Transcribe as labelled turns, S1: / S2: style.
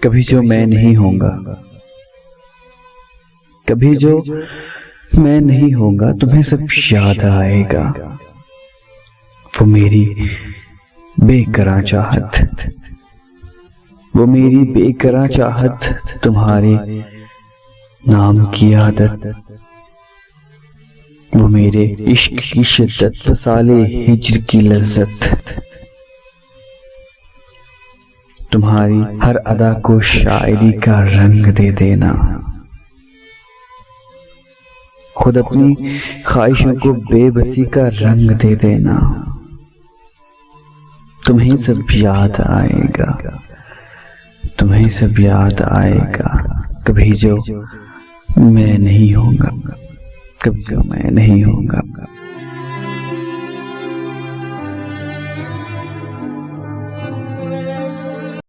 S1: कभी जो मैं नहीं होऊंगा, कभी जो मैं नहीं होऊंगा, तुम्हें सब याद आएगा। वो मेरी बेकरां चाहत, वो मेरी बेकरां चाहत, तुम्हारे नाम की आदत, वो मेरे इश्क की शिद्दत, फसाले हिज्र की लज्जत, तुम्हारी हर अदा को शायरी का रंग दे देना, खुद अपनी ख्वाहिशों को बेबसी का रंग दे देना। तुम्हें सब याद आएगा, तुम्हें सब याद आएगा, कभी जो मैं नहीं होऊंगा, कभी जो मैं नहीं होऊंगा।